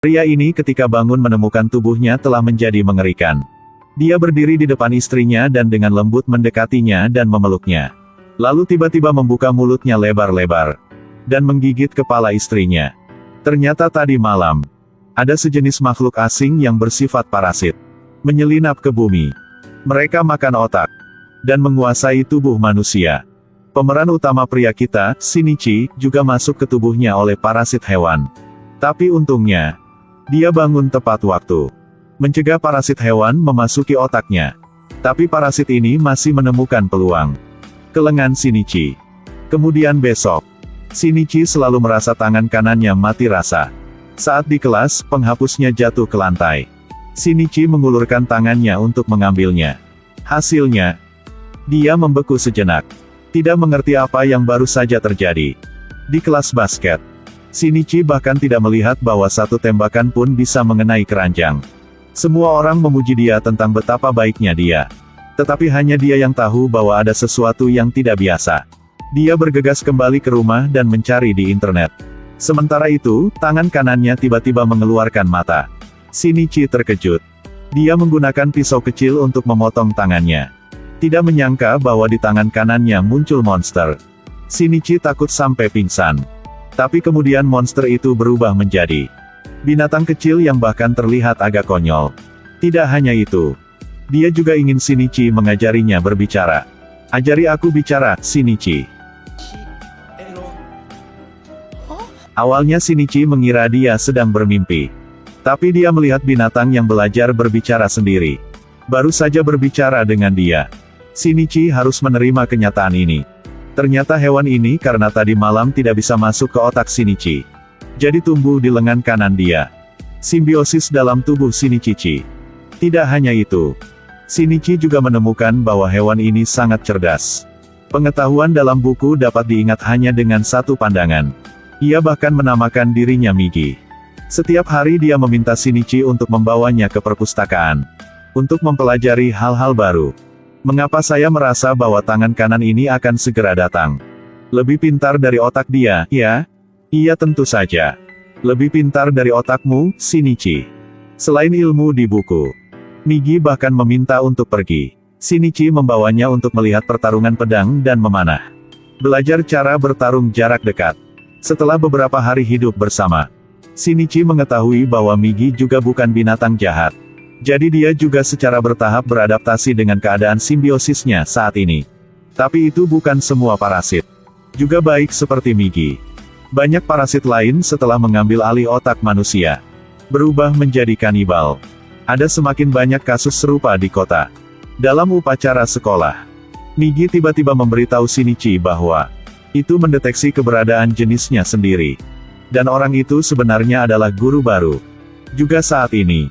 Pria ini ketika bangun menemukan tubuhnya telah menjadi mengerikan. Dia berdiri di depan istrinya dan dengan lembut mendekatinya dan memeluknya. Lalu tiba-tiba membuka mulutnya lebar-lebar. Dan menggigit kepala istrinya. Ternyata tadi malam, ada sejenis makhluk asing yang bersifat parasit. Menyelinap ke bumi. Mereka makan otak. Dan menguasai tubuh manusia. Pemeran utama pria kita, Shinichi, juga masuk ke tubuhnya oleh parasit hewan. Tapi untungnya, dia bangun tepat waktu. Mencegah parasit hewan memasuki otaknya. Tapi parasit ini masih menemukan peluang. Ke lengan Shinichi. Kemudian besok, Shinichi selalu merasa tangan kanannya mati rasa. Saat di kelas, penghapusnya jatuh ke lantai. Shinichi mengulurkan tangannya untuk mengambilnya. Hasilnya, dia membeku sejenak. Tidak mengerti apa yang baru saja terjadi. Di kelas basket, Shinichi bahkan tidak melihat bahwa satu tembakan pun bisa mengenai keranjang. Semua orang memuji dia tentang betapa baiknya dia. Tetapi hanya dia yang tahu bahwa ada sesuatu yang tidak biasa. Dia bergegas kembali ke rumah dan mencari di internet. Sementara itu, tangan kanannya tiba-tiba mengeluarkan mata. Shinichi terkejut. Dia menggunakan pisau kecil untuk memotong tangannya. Tidak menyangka bahwa di tangan kanannya muncul monster. Shinichi takut sampai pingsan. Tapi kemudian monster itu berubah menjadi binatang kecil yang bahkan terlihat agak konyol. Tidak hanya itu. Dia juga ingin Shinichi mengajarinya berbicara. Ajari aku bicara, Shinichi. Awalnya Shinichi mengira dia sedang bermimpi. Tapi dia melihat binatang yang belajar berbicara sendiri. Baru saja berbicara dengan dia. Shinichi harus menerima kenyataan ini. Ternyata hewan ini karena tadi malam tidak bisa masuk ke otak Shinichi. Jadi tumbuh di lengan kanan dia. Simbiosis dalam tubuh Shinichi. Tidak hanya itu. Shinichi juga menemukan bahwa hewan ini sangat cerdas. Pengetahuan dalam buku dapat diingat hanya dengan satu pandangan. Ia bahkan menamakan dirinya Migi. Setiap hari dia meminta Shinichi untuk membawanya ke perpustakaan. Untuk mempelajari hal-hal baru. Mengapa saya merasa bahwa tangan kanan ini akan segera datang? Lebih pintar dari otak dia, ya? Iya tentu saja. Lebih pintar dari otakmu, Shinichi. Selain ilmu di buku, Migi bahkan meminta untuk pergi. Shinichi membawanya untuk melihat pertarungan pedang dan memanah. Belajar cara bertarung jarak dekat. Setelah beberapa hari hidup bersama, Shinichi mengetahui bahwa Migi juga bukan binatang jahat. Jadi dia juga secara bertahap beradaptasi dengan keadaan simbiosisnya saat ini. Tapi itu bukan semua parasit. Juga baik seperti Migi. Banyak parasit lain setelah mengambil alih otak manusia. Berubah menjadi kanibal. Ada semakin banyak kasus serupa di kota. Dalam upacara sekolah, Migi tiba-tiba memberitahu Shinichi bahwa itu mendeteksi keberadaan jenisnya sendiri. Dan orang itu sebenarnya adalah guru baru. Juga saat ini,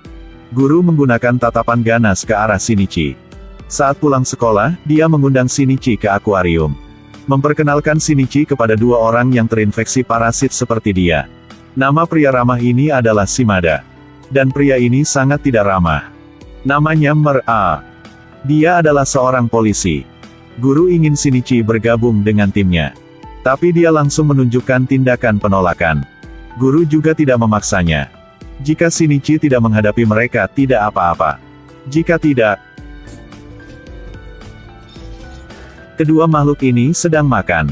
guru menggunakan tatapan ganas ke arah Shinichi. Saat pulang sekolah, dia mengundang Shinichi ke akuarium. Memperkenalkan Shinichi kepada dua orang yang terinfeksi parasit seperti dia. Nama pria ramah ini adalah Shimada. Dan pria ini sangat tidak ramah. Namanya Mer-A. Dia adalah seorang polisi. Guru ingin Shinichi bergabung dengan timnya. Tapi dia langsung menunjukkan tindakan penolakan. Guru juga tidak memaksanya. Jika Shinichi tidak menghadapi mereka tidak apa-apa. Jika tidak, kedua makhluk ini sedang makan.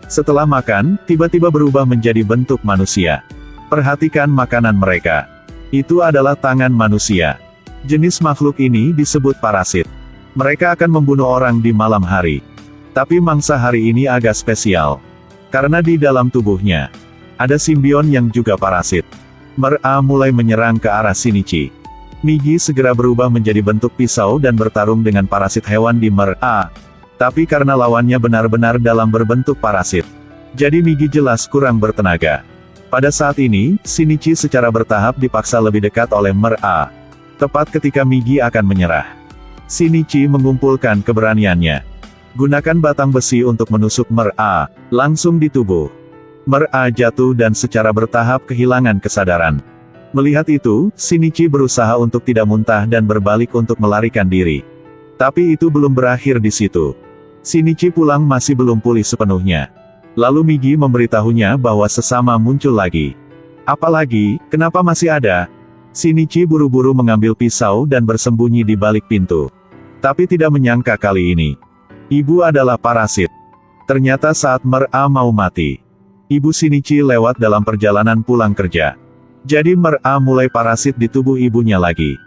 Setelah makan, tiba-tiba berubah menjadi bentuk manusia. Perhatikan makanan mereka. Itu adalah tangan manusia. Jenis makhluk ini disebut parasit. Mereka akan membunuh orang di malam hari. Tapi mangsa hari ini agak spesial. Karena di dalam tubuhnya, ada simbion yang juga parasit. Mer-A mulai menyerang ke arah Shinichi. Migi segera berubah menjadi bentuk pisau dan bertarung dengan parasit hewan di Mer-A. Tapi karena lawannya benar-benar dalam berbentuk parasit, jadi Migi jelas kurang bertenaga. Pada saat ini, Shinichi secara bertahap dipaksa lebih dekat oleh Mer-A. Tepat ketika Migi akan menyerah, Shinichi mengumpulkan keberaniannya. Gunakan batang besi untuk menusuk Mer-A, langsung di tubuh. Mer-A jatuh dan secara bertahap kehilangan kesadaran. Melihat itu, Shinichi berusaha untuk tidak muntah dan berbalik untuk melarikan diri. Tapi itu belum berakhir di situ. Shinichi pulang masih belum pulih sepenuhnya. Lalu Migi memberitahunya bahwa sesama muncul lagi. Apalagi, kenapa masih ada? Shinichi buru-buru mengambil pisau dan bersembunyi di balik pintu. Tapi tidak menyangka kali ini. Ibu adalah parasit. Ternyata saat Mer-A mau mati, ibu Shinichi lewat dalam perjalanan pulang kerja. Jadi Mer-A mulai parasit di tubuh ibunya lagi.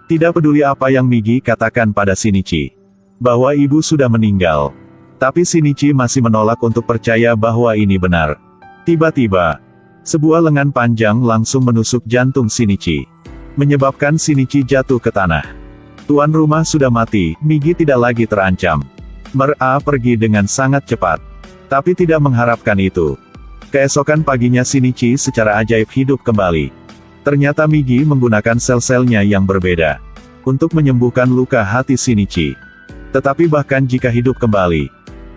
Tidak peduli apa yang Migi katakan pada Shinichi, bahwa ibu sudah meninggal. Tapi Shinichi masih menolak untuk percaya bahwa ini benar. Tiba-tiba, sebuah lengan panjang langsung menusuk jantung Shinichi, menyebabkan Shinichi jatuh ke tanah. Tuan rumah sudah mati, Migi tidak lagi terancam. Mer-A pergi dengan sangat cepat, tapi tidak mengharapkan itu. Keesokan paginya Shinichi secara ajaib hidup kembali. Ternyata Migi menggunakan sel-selnya yang berbeda untuk menyembuhkan luka hati Shinichi. Tetapi bahkan jika hidup kembali,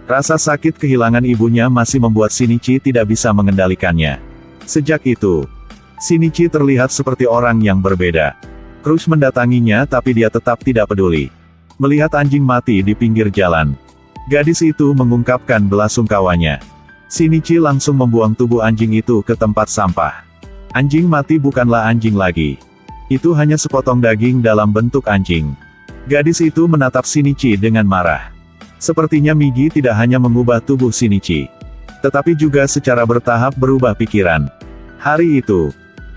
rasa sakit kehilangan ibunya masih membuat Shinichi tidak bisa mengendalikannya. Sejak itu, Shinichi terlihat seperti orang yang berbeda. Crush mendatanginya tapi dia tetap tidak peduli. Melihat anjing mati di pinggir jalan, gadis itu mengungkapkan belasungkawanya. Shinichi langsung membuang tubuh anjing itu ke tempat sampah. Anjing mati bukanlah anjing lagi. Itu hanya sepotong daging dalam bentuk anjing. Gadis itu menatap Shinichi dengan marah. Sepertinya Migi tidak hanya mengubah tubuh Shinichi, tetapi juga secara bertahap berubah pikiran. Hari itu,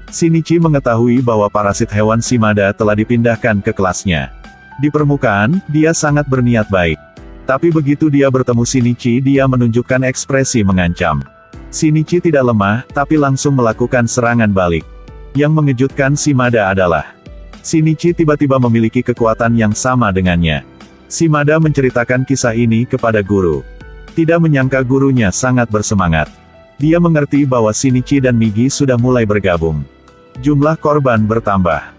Shinichi mengetahui bahwa parasit hewan Shimada telah dipindahkan ke kelasnya. Di permukaan, dia sangat berniat baik. Tapi begitu dia bertemu Shinichi, dia menunjukkan ekspresi mengancam. Shinichi tidak lemah, tapi langsung melakukan serangan balik. Yang mengejutkan Shimada adalah, Shinichi tiba-tiba memiliki kekuatan yang sama dengannya. Shimada menceritakan kisah ini kepada guru. Tidak menyangka gurunya sangat bersemangat. Dia mengerti bahwa Shinichi dan Migi sudah mulai bergabung. Jumlah korban bertambah.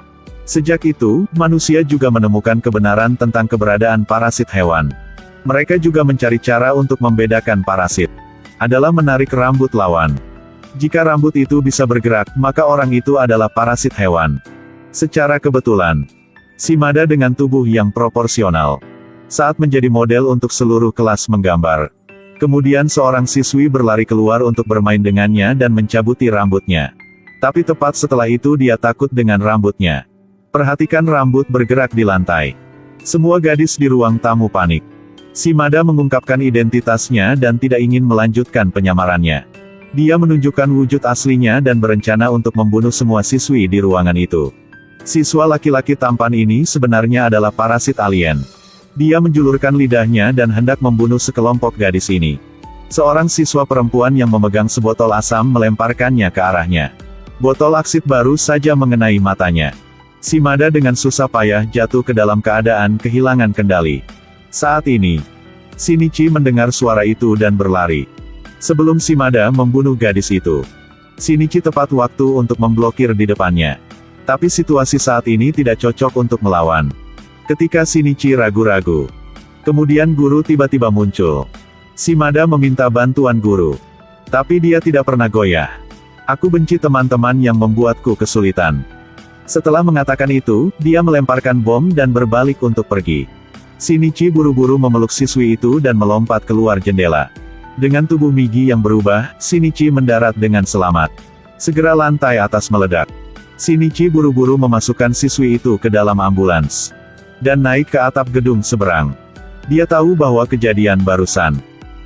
Sejak itu, manusia juga menemukan kebenaran tentang keberadaan parasit hewan. Mereka juga mencari cara untuk membedakan parasit. Adalah menarik rambut lawan. Jika rambut itu bisa bergerak, maka orang itu adalah parasit hewan. Secara kebetulan, Shimada dengan tubuh yang proporsional, saat menjadi model untuk seluruh kelas menggambar. Kemudian seorang siswi berlari keluar untuk bermain dengannya dan mencabuti rambutnya. Tapi tepat setelah itu dia takut dengan rambutnya. Perhatikan rambut bergerak di lantai. Semua gadis di ruang tamu panik. Shimada mengungkapkan identitasnya dan tidak ingin melanjutkan penyamarannya. Dia menunjukkan wujud aslinya dan berencana untuk membunuh semua siswi di ruangan itu. Siswa laki-laki tampan ini sebenarnya adalah parasit alien. Dia menjulurkan lidahnya dan hendak membunuh sekelompok gadis ini. Seorang siswa perempuan yang memegang sebotol asam melemparkannya ke arahnya. Botol aksid baru saja mengenai matanya. Shimada dengan susah payah jatuh ke dalam keadaan kehilangan kendali. Saat ini, Shinichi mendengar suara itu dan berlari. Sebelum Shimada membunuh gadis itu, Shinichi tepat waktu untuk memblokir di depannya. Tapi situasi saat ini tidak cocok untuk melawan. Ketika Shinichi ragu-ragu, kemudian guru tiba-tiba muncul. Shimada meminta bantuan guru. Tapi dia tidak pernah goyah. Aku benci teman-teman yang membuatku kesulitan. Setelah mengatakan itu, dia melemparkan bom dan berbalik untuk pergi. Shinichi buru-buru memeluk siswi itu dan melompat keluar jendela. Dengan tubuh Migi yang berubah, Shinichi mendarat dengan selamat. Segera lantai atas meledak. Shinichi buru-buru memasukkan siswi itu ke dalam ambulans dan naik ke atap gedung seberang. Dia tahu bahwa kejadian barusan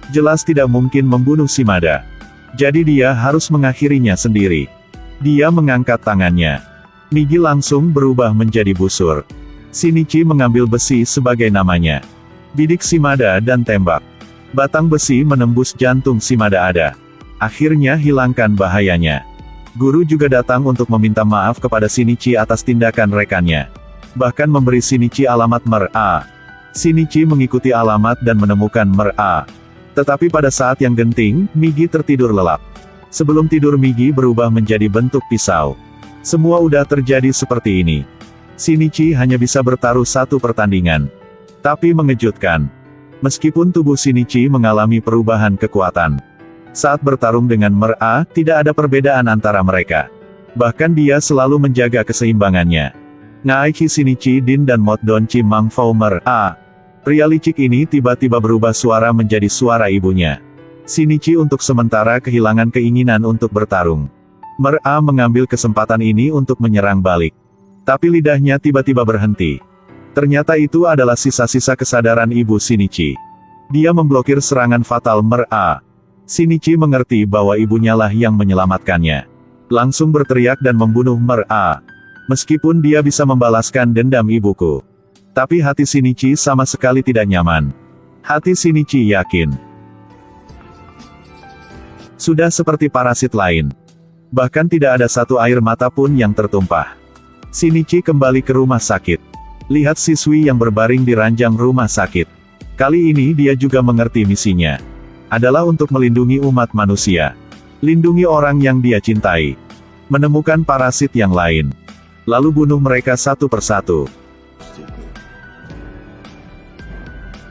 jelas tidak mungkin membunuh Shimada. Jadi dia harus mengakhirinya sendiri. Dia mengangkat tangannya. Migi langsung berubah menjadi busur. Shinichi mengambil besi sebagai namanya. Bidik Shimada dan tembak. Batang besi menembus jantung Shimada ada. Akhirnya hilangkan bahayanya. Guru juga datang untuk meminta maaf kepada Shinichi atas tindakan rekannya. Bahkan memberi Shinichi alamat Mer-A. Shinichi mengikuti alamat dan menemukan Mer-A. Tetapi pada saat yang genting, Migi tertidur lelap. Sebelum tidur Migi berubah menjadi bentuk pisau. Semua udah terjadi seperti ini. Shinichi hanya bisa bertaruh satu pertandingan. Tapi mengejutkan. Meskipun tubuh Shinichi mengalami perubahan kekuatan. Saat bertarung dengan Mer-A, tidak ada perbedaan antara mereka. Bahkan dia selalu menjaga keseimbangannya. Ngaiki Shinichi Din dan Mod Donchi Mangfou Mer-A. Pria licik ini tiba-tiba berubah suara menjadi suara ibunya. Shinichi untuk sementara kehilangan keinginan untuk bertarung. Mer-A mengambil kesempatan ini untuk menyerang balik. Tapi lidahnya tiba-tiba berhenti. Ternyata itu adalah sisa-sisa kesadaran Ibu Shinichi. Dia memblokir serangan fatal Mer-A. Shinichi mengerti bahwa ibunya lah yang menyelamatkannya. Langsung berteriak dan membunuh Mer-A. Meskipun dia bisa membalaskan dendam ibuku. Tapi hati Shinichi sama sekali tidak nyaman. Hati Shinichi yakin. Sudah seperti parasit lain. Bahkan tidak ada satu air mata pun yang tertumpah. Shinichi kembali ke rumah sakit. Lihat siswi yang berbaring di ranjang rumah sakit. Kali ini dia juga mengerti misinya. Adalah untuk melindungi umat manusia. Lindungi orang yang dia cintai. Menemukan parasit yang lain. Lalu bunuh mereka satu persatu.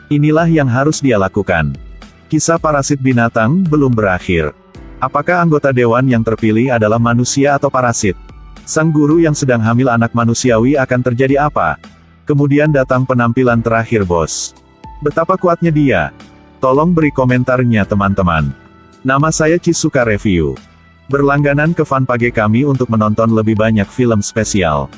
Inilah yang harus dia lakukan. Kisah parasit binatang belum berakhir. Apakah anggota dewan yang terpilih adalah manusia atau parasit? Sang guru yang sedang hamil anak manusiawi akan terjadi apa? Kemudian datang penampilan terakhir bos. Betapa kuatnya dia. Tolong beri komentarnya teman-teman. Nama saya Chisuka Review. Berlangganan ke fanpage kami untuk menonton lebih banyak film spesial.